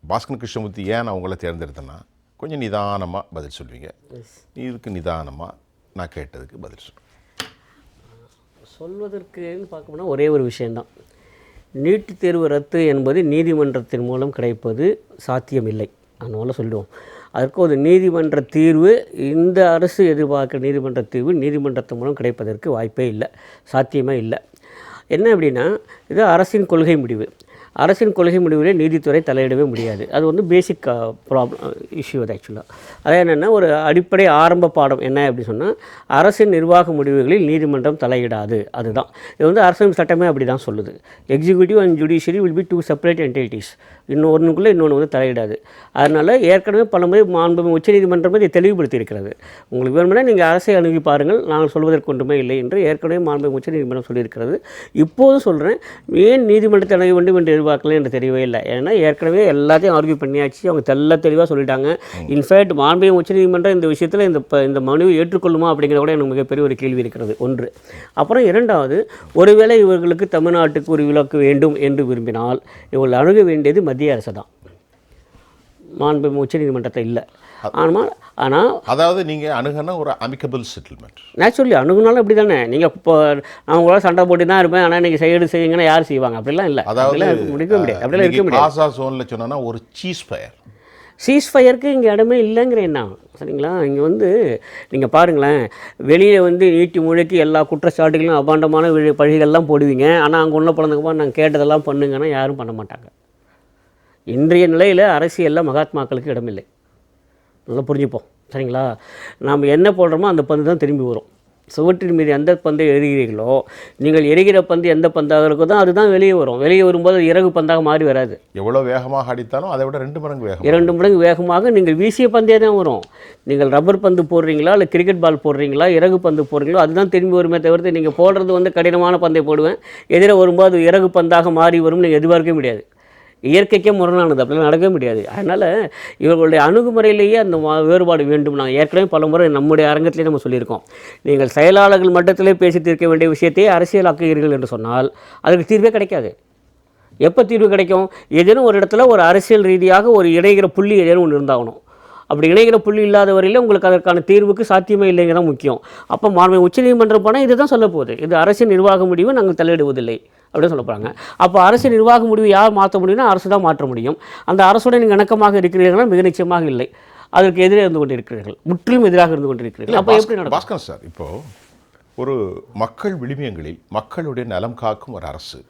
பாஸ்கரன் கிருஷ்ணமூர்த்தி ஏன் நான் உங்களை தேர்ந்தெடுத்தேன்னா கொஞ்சம் நிதானமாக பதில் சொல்வீங்க. இதுக்கு நிதானமாக நான் கேட்டதுக்கு பதில் சொல்லுவேன். சொல்வதற்குன்னு பார்க்கணும்னா ஒரே ஒரு விஷயந்தான். நீட்டுத் தேர்வு ரத்து என்பது நீதிமன்றத்தின் மூலம் கிடைப்பது சாத்தியமில்லை. அதனால சொல்லுவோம். அதற்கு ஒரு நீதிமன்ற தீர்வு, இந்த அரசு எதிர்பார்க்குற நீதிமன்ற தீர்வு நீதிமன்றத்தின் மூலம் கிடைப்பதற்கு வாய்ப்பே இல்லை, சாத்தியமே இல்லை. என்ன அப்படின்னா, இது அரசின் கொள்கை முடிவு. அரசின் கொள்கை முடிவிலே நீதித்துறை தலையிடவே முடியாது. அது வந்து பேசிக் இஷ்யூ அது ஆக்சுவலாக. அது என்னென்னா, ஒரு அடிப்படை ஆரம்ப பாடம் என்ன அப்படின்னு சொன்னால், அரசின் நிர்வாக முடிவுகளில் நீதிமன்றம் தலையிடாது. அதுதான் இது வந்து அரசின் சட்டமே அப்படி தான் சொல்லுது. Executive and judiciary will be 2 separate entities. ஒன்றுக்குள்ளே இன்னொன்று வந்து தலையிடாது. அதனால் ஏற்கனவே பலமுறை மாண்புமிகு உச்சநீதிமன்றம் இதை தெளிவுபடுத்தியிருக்கிறது. உங்களுக்கு வேணும்னா நீங்கள் அரசை அணுகி பாருங்கள், நாங்கள் சொல்வதற்கு ஒன்றுமே இல்லை என்று ஏற்கனவே மாண்புமிகு உச்சநீதிமன்றம் சொல்லியிருக்கிறது. இப்போதும் சொல்கிறேன், ஏன் நீதிமன்றத்தை அணுக வேண்டும் என்று எதிர்பார்க்கல என்று தெரியவே இல்லை. ஏன்னா ஏற்கனவே எல்லாத்தையும் ஆர்கியூ பண்ணியாச்சு, அவங்க தெளிவாக சொல்லிட்டாங்க. இன்ஃபேக்ட் மாண்புமிகு உச்சநீதிமன்றம் இந்த விஷயத்தில் இந்த மனுவை ஏற்றுக்கொள்ளுமா அப்படிங்கிற கூட எனக்கு மிகப்பெரிய ஒரு கேள்வி இருக்கிறது. ஒன்று. அப்புறம் இரண்டாவது, ஒருவேளை இவர்களுக்கு தமிழ்நாட்டுக்கு ஒரு விலக்கு வேண்டும் என்று விரும்பினால் இவர்கள் அணுக வேண்டியது மத்திய அரசு தான், மாண்புமிகு உச்சநீதிமன்றத்தை இல்லை. ஆனால் அதாவது நீங்கள் அணுகுனா ஒரு அமிக்கபிள் செட்டில்மெண்ட். நேச்சுரலி அணுகுனாலும் அப்படி தானே. நீங்கள் இப்போ நான் உங்களோட சண்டை போட்டு தான் இருப்பேன், ஆனால் நீங்கள் சைடு செய்யுங்கன்னா யார் செய்வாங்க? அப்படிலாம் இல்லை. அதாவது முடிக்க முடியாது, அப்படிலாம் இருக்க முடியாது. காசா சோனில் சொன்னோன்னா ஒரு சீஸ் ஃபயருக்கு இங்கே இடமே இல்லைங்கிறேன் என்ன, சரிங்களா? இங்கே வந்து நீங்கள் பாருங்களேன், வெளியே வந்து நீட்டி முழுக்கி எல்லா குற்றச்சாட்டுகளும் அபாண்டமான பழிகள்லாம் போடுவீங்க. ஆனால் அங்கே உள்ள பிறந்தக்கப்புறம் நாங்கள் கேட்டதெல்லாம் பண்ணுங்கன்னா யாரும் பண்ண மாட்டாங்க. இன்றைய நிலையில் அரசியலில் மகாத்மாக்களுக்கு இடமில்லை. நல்லா புரிஞ்சுப்போம், சரிங்களா? நாம் என்ன போடுறோமோ அந்த பந்து தான் திரும்பி வரும். சுவற்றின் மீது எந்த பந்தை எறிகிறீர்களோ, நீங்கள் எரிகிற பந்து எந்த பந்தாக இருக்கோ தான் அதுதான் வெளியே வரும். வெளியே வரும்போது இறகு பந்தாக மாறி வராது. எவ்வளோ வேகமாக அடித்தாலும் அதை விட 2 மடங்கு வேகம், 2 மடங்கு வேகமாக நீங்கள் வீசிய பந்தே தான் வரும். நீங்கள் ரப்பர் பந்து போடுறீங்களா, இல்லை கிரிக்கெட் பால் போடுறீங்களா, இறகு பந்து போடுறீங்களோ அதுதான் திரும்பி வருமே தவிர்த்து நீங்கள் போடுறது வந்து கடினமான பந்தை போடுவேன், எதிர வரும்போது இறகு பந்தாக மாறி வரும் நீங்கள் எதிர்பார்க்கவே முடியாது. இயற்கைக்கே முரணானது, அப்படிலாம் நடக்கவே முடியாது. அதனால் இவர்களுடைய அணுகுமுறையிலேயே அந்த வேறுபாடு வேண்டும். நாங்கள் ஏற்கனவே பல முறை நம்முடைய அரங்கத்திலே நம்ம சொல்லியிருக்கோம். நீங்கள் செயலாளர்கள் மட்டத்திலே பேசி தீர்க்க வேண்டிய விஷயத்தையே அரசியலாக்குகிறீர்கள் என்று சொன்னால் அதுக்கு தீர்வே கிடைக்காது. எப்போ தீர்வு கிடைக்கும்? ஏதேனும் ஒரு இடத்துல ஒரு அரசியல் ரீதியாக ஒரு இணைகிற புள்ளி ஏதேனும் ஒன்று இருந்தாகணும். அப்படி இணைகிற புள்ளி இல்லாத வரையில் உங்களுக்கு அதற்கான தீர்வுக்கு சாத்தியமே இல்லைங்க தான் முக்கியம். அப்போ மாண்புமிகு உச்சநீதிமன்றம் போனால் இது தான் சொல்ல போகுது, இது அரசின் நிர்வாக முடிவு, நாங்கள் தலையிடுவதில்லை அப்படின்னு சொல்ல போகிறாங்க. அப்போ அரசு நிர்வாக முடிவு யார் மாற்ற முடியும்னா அரசு தான் மாற்ற முடியும். அந்த அரசுடன் நீங்கள் இணக்கமாக இருக்கிறீர்களா? மிக நிச்சயமாக இல்லை. அதற்கு எதிரே இருந்து கொண்டிருக்கிறீர்கள், முற்றிலும் எதிராக இருந்து கொண்டிருக்கிறீர்கள். அப்போ எப்படி நடக்கும்? பாஸ்கரன் சார், இப்போது ஒரு மக்கள் விளிம்பியங்களில் மக்களுடைய நலம் காக்கும் ஒரு அரசு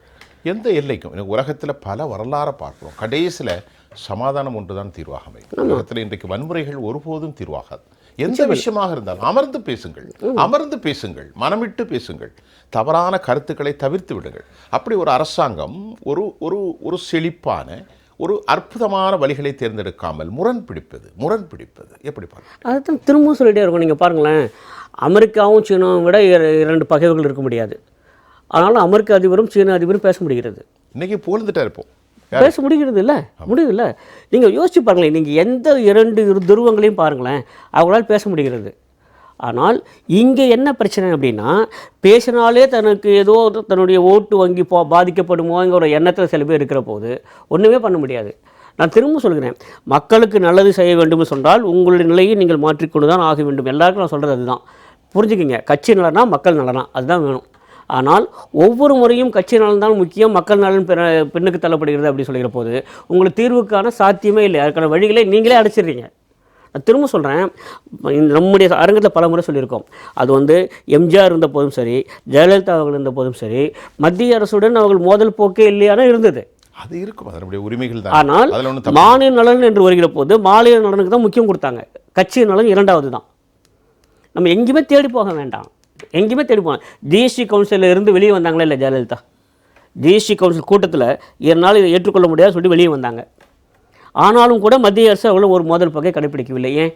எந்த எல்லைக்கும், எனக்கு உலகத்தில் பல வரலாறை பார்க்குறோம், கடைசியில் சமாதானம் ஒன்று தான் தீர்வாக அமையும். உலகத்தில் இன்றைக்கு வன்முறைகள் ஒருபோதும் தீர்வாகாது. எந்த விஷயமாக இருந்தாலும் அமர்ந்து பேசுங்கள், மனமிட்டு பேசுங்கள், தவறான கருத்துக்களை தவிர்த்து விடுங்கள். அப்படி ஒரு அரசாங்கம் ஒரு ஒரு ஒரு செழிப்பான ஒரு அற்புதமான வழிகளை தேர்ந்தெடுக்காமல் முரண்பிடிப்பது எப்படி பார்க்க? அதுதான் திரும்பவும் சொல்லிகிட்டே இருக்கும். நீங்கள் பாருங்களேன், அமெரிக்காவும் சீனாவும் விட 2 பகைவர்கள் இருக்க முடியாது. ஆனாலும் அமெரிக்க அதிபரும் சீன அதிபரும் பேச முடிகிறது. இன்றைக்கி புகழ்ந்துட்டா இருப்போம், பேச முடிகிறது இல்லை. நீங்கள் யோசிச்சு பாருங்களேன், நீங்கள் எந்த 2 துருவங்களையும் பாருங்களேன், அவங்களால் பேச முடிகிறது. ஆனால் இங்கே என்ன பிரச்சனை அப்படின்னா, பேசினாலே தனக்கு ஏதோ தன்னுடைய ஓட்டு வங்கி பாதிக்கப்படுமோங்கிற ஒரு எண்ணத்தில் சில பேர் இருக்கிற போது ஒன்றுமே பண்ண முடியாது. நான் திரும்ப சொல்கிறேன், மக்களுக்கு நல்லது செய்ய வேண்டும் சொன்னால் உங்களுடைய நிலையை நீங்கள் மாற்றிக்கொண்டு தான் ஆக வேண்டும். எல்லாருக்கும் நான் சொல்கிறது அதுதான். புரிஞ்சுக்கிங்க, கட்சி நலனா மக்கள் நலனா அதுதான் வேணும். ஆனால் ஒவ்வொரு முறையும் கட்சி நலன் தான் முக்கியம், மக்கள் நலன் பின்னுக்கு தள்ளப்படுகிறது அப்படி சொல்கிற போது உங்களுக்கு தீர்வுக்கான சாத்தியமே இல்லை. அதுக்கான வழிகளை நீங்களே அடைச்சிடுறீங்க. நான் திரும்ப சொல்கிறேன், நம்முடைய அரங்கத்தில் பல முறை சொல்லியிருக்கோம். அது வந்து எம்ஜிஆர் இருந்த போதும் சரி, ஜெயலலிதா அவர்கள் இருந்த போதும் சரி, மத்திய அரசுடன் அவர்கள் மோதல் போக்கே இல்லையான இருந்தது. அது இருக்கும், அதனுடைய உரிமைகள் தான். ஆனால் மாநில நலன் என்று வருகிற போது மாநில நலனுக்கு தான் முக்கியம் கொடுத்தாங்க, கட்சி நலன் 2வது தான். நம்ம எங்கேயுமே தேடி போக வேண்டாம், எங்கேயுமே தேடி போகலாம். ஜிஎஸ்டி கவுன்சிலில் இருந்து வெளியே வந்தாங்களே இல்லை ஜெயலலிதா, ஜிஎஸ்டி கவுன்சில் கூட்டத்தில் 2 நாள் இதை ஏற்றுக்கொள்ள முடியாது சொல்லி வெளியே வந்தாங்க. ஆனாலும் கூட மத்திய அரசு அவளும் ஒரு மோதல் பகை கடைப்பிடிக்கவில்லை. ஏன்?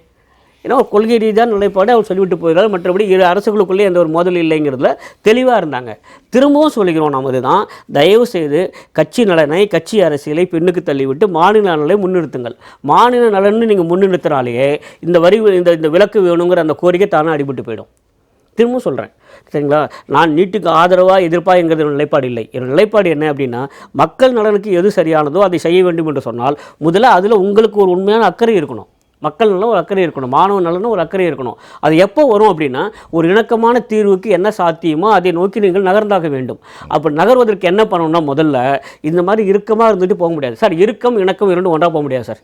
ஏன்னா ஒரு கொள்கை ரீதியான நிலைப்பாடு அவர் சொல்லிவிட்டு போகிறார். மற்றபடி 2 அரசுகளுக்குள்ளே எந்த ஒரு மோதல் இல்லைங்கிறதுல தெளிவாக இருந்தாங்க. திரும்பவும் சொல்லிக்கிறோம், நாம் இதுதான், தயவு செய்து கட்சி நலனை, கட்சி அரசியலை பின்னுக்கு தள்ளிவிட்டு மாநில நலனை முன்னிறுத்துங்கள். மாநில நலன்னு நீங்கள் முன்னிறுத்தினாலேயே இந்த விலக்கு வேணுங்கிற அந்த கோரிக்கை தானே அடிபட்டு போயிடும். திரும்பவும் சொல்கிறேன் சரிங்களா, நான் நீட்டுக்கு ஆதரவாக எதிர்ப்பாக என்கிறது நிலைப்பாடு இல்லை. என்னோட நிலைப்பாடு என்ன அப்படின்னா, மக்கள் நலனுக்கு எது சரியானதோ அதை செய்ய வேண்டும் என்று சொன்னால் முதல்ல அதில் உங்களுக்கு ஒரு உண்மையான அக்கறை இருக்கணும். மக்கள் நலம் ஒரு அக்கறை இருக்கணும், மாணவ நலனும் ஒரு அக்கறை இருக்கணும். அது எப்போ வரும் அப்படின்னா, ஒரு இணக்கமான தீர்வுக்கு என்ன சாத்தியமோ அதை நோக்கி நீங்கள் நகர்ந்தாக வேண்டும். அப்போ நகர்வதற்கு என்ன பண்ணணும்னா, முதல்ல இந்த மாதிரி இறுக்கமாக இருந்துட்டு போக முடியாது சார். இறுக்கம் இணக்கம் இரண்டும் ஒன்றாக போக முடியாது சார்.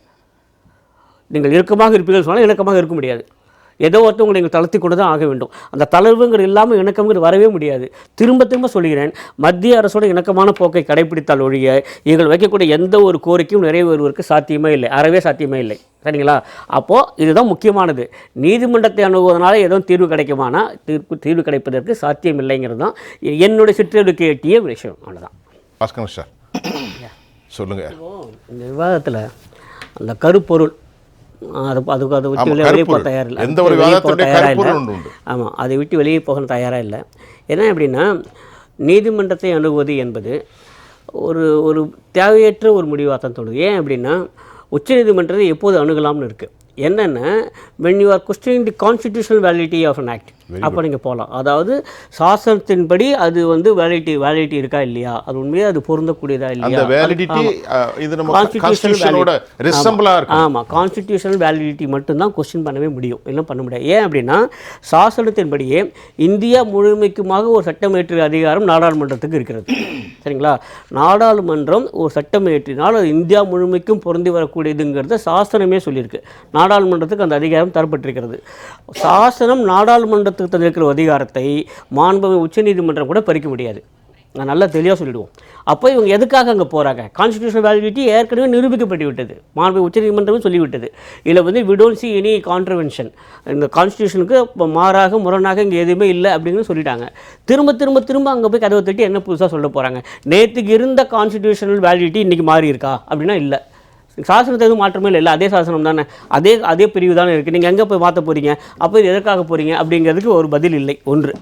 நீங்கள் இறுக்கமாக இருப்பீர்கள் சொன்னால் இணக்கமாக இருக்க முடியாது. ஏதோ ஒருத்தவங்களை நீங்கள் தளர்த்தி கொண்டு தான் ஆக வேண்டும். அந்த தளர்வுங்கிறது இல்லாமல் இணக்கங்கிறது வரவே முடியாது. திரும்ப திரும்ப சொல்கிறேன், மத்திய அரசோட இணக்கமான போக்கை கடைபிடித்தால் ஒழிய இவர்கள் வைக்கக்கூடிய எந்த ஒரு கோரிக்கையும் நிறைவேறுவதற்கு சாத்தியமே இல்லை, அறவே சாத்தியமே இல்லை. சரிங்களா? அப்போது இதுதான் முக்கியமானது. நீதிமன்றத்தை அணுகுவதனால எதுவும் தீர்வு கிடைக்குமானா தீர்வு கிடைப்பதற்கு சாத்தியம் இல்லைங்கிறது தான் என்னுடைய சிற்றெடுக்கு எட்டிய விஷயம். அவ்வளோதான். பாஸ்கர் சார் சொல்லுங்கள். இந்த விவாதத்தில் அந்த கருப்பொருள் அதை விட்டு வெளியே போக தயாரில்லை. ஆமாம், அதை விட்டு வெளியே போக தயாராக இல்லை. என்ன அப்படின்னா, நீதிமன்றத்தை அணுகுவது என்பது ஒரு தேவையற்ற ஒரு முடிவாக தான் தோணுது. ஏன் அப்படின்னா, உச்சநீதிமன்றத்தை எப்போது அணுகலாம்னு இருக்குது. என்னென்ன, when you are questioning the constitutional validity of an act, அப்போ நீங்கள் போகலாம். அதாவது சாசனத்தின்படி அது வந்து வேலிடிட்டி இருக்கா இல்லையா, அது உண்மையாக அது பொருந்தக்கூடியதா இல்லையா, ஆமாம் கான்ஸ்டிடியூஷனல் வேலிடிட்டி மட்டும்தான் கொஸ்டின் பண்ணவே முடியும், இல்லை பண்ண முடியாது. ஏன் அப்படின்னா, சாசனத்தின்படியே இந்தியா முழுமைக்குமாக ஒரு சட்டமேற்று அதிகாரம் நாடாளுமன்றத்துக்கு இருக்கிறது. சரிங்களா? நாடாளுமன்றம் ஒரு சட்டம் இயற்றினால் அது இந்தியா முழுமைக்கும் பொருந்தி வரக்கூடியதுங்கிறத சாசனமே சொல்லியிருக்கு. நாடாளுமன்றத்துக்கு அந்த அதிகாரம் தரப்பட்டிருக்கிறது. சாசனம் நாடாளுமன்றத்துக்கு தந்திருக்கிற அதிகாரத்தை மாண்புமிகு உச்சநீதிமன்றம் கூட பறிக்க முடியாது. நான் நல்லா தெளிவாக சொல்லிடுவோம். அப்போ இவங்க எதுக்காக அங்கே போகிறாங்க? கான்ஸ்டிடியூஷனல் வேலிடிட்டி ஏற்கனவே நிரூபிக்கப்பட்டு விட்டது, மாண்புமிகு உச்சநீதிமன்றமும் சொல்லிவிட்டது. இதில் வந்து we don't see any contravention, இந்த கான்ஸ்டிடியூஷனுக்கு மாறாக முரணாக இங்கே எதுவுமே இல்லை அப்படின்னு சொல்லிட்டாங்க. திரும்ப திரும்ப திரும்ப அங்கே போய் கதவை தட்டி என்ன புதுசாக சொல்ல போகிறாங்க? நேற்றுக்கு இருந்த கான்ஸ்டிடியூஷனல் வேலிடிட்டி இன்றைக்கி மாறி இருக்கா அப்படின்னா இல்லை. சாசனத்தை எதுவும் மாற்றமே இல்லை, அதே சாசனம் தானே, அதே பிரிவு தானே இருக்குது. நீங்கள் எங்கே போய் மாற்ற போகிறீங்க, அப்போ இது எதற்காக போகிறீங்க அப்படிங்கிறதுக்கு ஒரு பதில் இல்லை. ஒன்று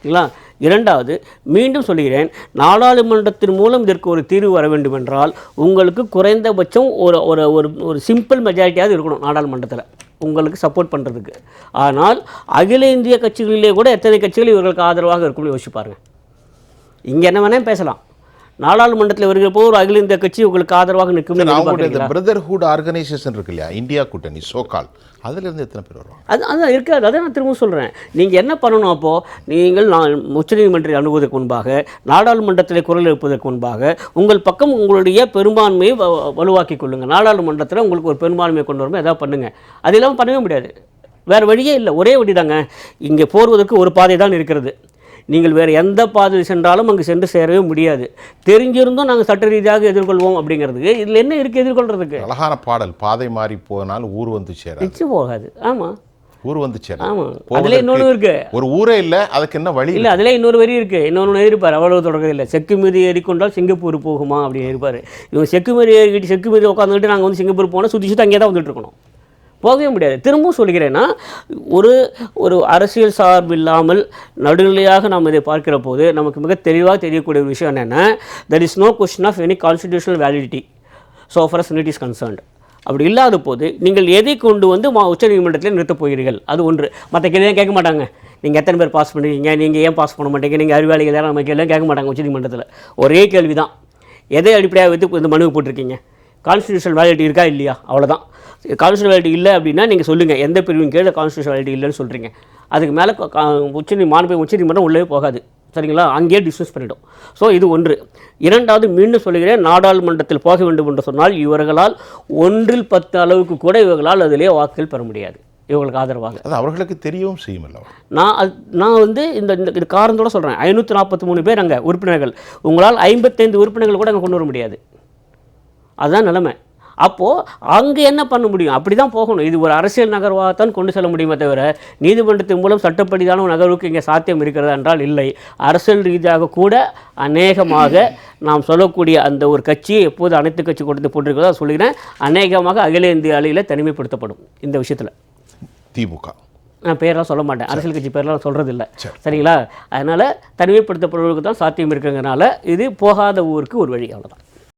இல்லைங்களா? இரண்டாவது, மீண்டும் சொல்கிறேன், நாடாளுமன்றத்தின் மூலம் இதற்கு ஒரு தீர்வு வர வேண்டும் என்றால் உங்களுக்கு குறைந்தபட்சம் ஒரு சிம்பிள் மெஜாரிட்டியாவது இருக்கணும் நாடாளுமன்றத்தில் உங்களுக்கு சப்போர்ட் பண்ணுறதுக்கு. ஆனால் அகில இந்திய கட்சிகளிலே கூட எத்தனை கட்சிகள் இவர்களுக்கு ஆதரவாக இருக்கும்னு யோசிச்சு பாருங்கள். இங்கே என்ன வேணால் பேசலாம், நாடாளுமன்றத்தில் வருகிற போது ஒரு அகில இந்திய கட்சி உங்களுக்கு ஆதரவாக நிற்கும். பிரதர்ஹுட் ஆர்கனைசேஷன் இருக்கு இல்லையா, இந்தியா கூட்டணி சோகால், அதிலிருந்து எத்தனை பேர் வருவாங்க? அதான் இருக்காது. அதை நான் திரும்ப சொல்கிறேன். நீங்கள் என்ன பண்ணணும், அப்போது நீங்கள் உச்சநீதிமன்றத்தை அணுகுவதற்கு முன்பாக, நாடாளுமன்றத்தில் குரல் எழுப்பதற்கு முன்பாக உங்கள் பக்கம் உங்களுடைய பெரும்பான்மையை வலுவாக்கி கொள்ளுங்கள். நாடாளுமன்றத்தில் உங்களுக்கு ஒரு பெரும்பான்மையை கொண்டு வரும்போது எதாவது பண்ணுங்கள். அது இல்லாமல் பண்ணவே முடியாது, வேறு வழியே இல்லை. ஒரே வழி தாங்க, இங்கே போடுவதற்கு ஒரு பாதை தான் இருக்கிறது. நீங்கள் வேறு எந்த பாதையில் சென்றாலும் அங்கு சென்று சேரவே முடியாது. தெரிஞ்சிருந்தும் நாங்கள் சட்ட ரீதியாக எதிர்கொள்வோம் அப்படிங்கிறதுக்கு இதில் என்ன இருக்குது எதிர்கொள்கிறதுக்கு? அழகான பாடல், பாதை மாறி போனால் ஊர் வந்து சேர நிச்சயம் போகாது. ஆமாம், ஊர் வந்து சேர. ஆமாம், அதில் இன்னொன்று இருக்குது, ஒரு ஊரே இல்லை, அதுக்கு என்ன வழி இல்லை, அதில் இன்னொரு வரி இருக்குது. இன்னொன்று எழுதியிருப்பார், அவ்வளோ தொடக்கம் இல்லை, செக்கு மீது ஏறிக்கொண்டால் சிங்கப்பூர் போகுமா அப்படின்னு இருப்பார். இவங்க செக்கு மீது ஏறிக்கிட்டு செக்கு மீது உட்காந்துக்கிட்டு நாங்கள் வந்து சிங்கப்பூர் போனால் சுற்றி சுற்றி அங்கே தான் வந்துட்டு இருக்கணும், போகவே முடியாது. திரும்பவும் சொல்கிறேன்னா, ஒரு அரசியல் சார்பு இல்லாமல் நடுநிலையாக நாம் இதை பார்க்கிற போது நமக்கு மிக தெளிவாக தெரியக்கூடிய ஒரு விஷயம் என்னென்னா, there is no question of any constitutional validity so far as it is concerned. அப்படி இல்லாத போது நீங்கள் எதை கொண்டு வந்து உச்சநீதிமன்றத்தில் நிறுத்தப் போகிறீர்கள்? அது ஒன்று. மற்ற கேள்வியாக கேட்க மாட்டாங்க, நீங்கள் எத்தனை பேர் பாஸ் பண்ணுறீங்க, நீங்கள் ஏன் பாஸ் பண்ண மாட்டீங்க, நீங்கள் அறிவாளிகள் யாரும் நம்ம கேள்வியாக கேட்க மாட்டாங்க உச்சநீதிமன்றத்தில். ஒரே கேள்வி தான், எதை அடிப்படையாக வைத்து இந்த மனுவை போட்டிருக்கீங்க, கான்ஸ்டிடியூஷனல் வேலிடிட்டி இருக்கா இல்லையா, அவ்வளோதான். கான்ஸ்டிடியூஷனல் வேலிடிட்டி இல்லை அப்படின்னா நீங்கள் சொல்லுங்கள் எந்த பிரிவின் கீழே கான்ஸ்டிடியூஷனல் வேலிடிட்டி இல்லைன்னு சொல்கிறீங்க. அதுக்கு மேலே உச்சநீதிமன்றம் உள்ளே போகாது. சரிங்களா? அங்கேயே டிஸ்கஸ் பண்ணிடும். ஸோ இது ஒன்று. இரண்டாவது, மீண்டும் சொல்கிறேன், நாடாளுமன்றத்தில் போக வேண்டும் என்று சொன்னால் இவர்களால் 1/10 அளவுக்கு கூட இவர்களால் அதிலே வாக்குகள் பெற முடியாது, இவங்களுக்கு ஆதரவாக. அது அவர்களுக்கு தெரியவும் செய்யுமல்ல. நான் வந்து இந்த காரணத்தோடு சொல்கிறேன், 543 பேர் அங்கே உறுப்பினர்கள், உங்களால் 55 உறுப்பினர்கள் கூட அங்கே கொண்டு வர முடியாது. அதுதான் நிலைமை. அப்போது அங்கே என்ன பண்ண முடியும்? அப்படி தான் போகணும். இது ஒரு அரசியல் நகர்வாகத்தான் கொண்டு செல்ல முடியுமே தவிர நீதிமன்றத்தின் மூலம் சட்டப்படிதான நகர்வுக்கு இங்கே சாத்தியம் இருக்கிறதா என்றால் இல்லை. அரசியல் ரீதியாக கூட அநேகமாக நாம் சொல்லக்கூடிய அந்த ஒரு கட்சியை எப்போது அனைத்து கட்சி கூட்டத்தை போட்டிருக்கிறதோ அதை சொல்லிக்கிறேன், அநேகமாக அகில இந்திய அளவில் தனிமைப்படுத்தப்படும் இந்த விஷயத்தில். திமுக நான் பேரெலாம் சொல்ல மாட்டேன், அரசியல் கட்சி பேரெலாம் சொல்கிறது இல்லை. சரிங்களா? அதனால் தனிமைப்படுத்தப்படுவதற்கு தான் சாத்தியம் இருக்குங்கிறனால இது போகாத ஊருக்கு ஒரு வழி, அவ்வளோதான்.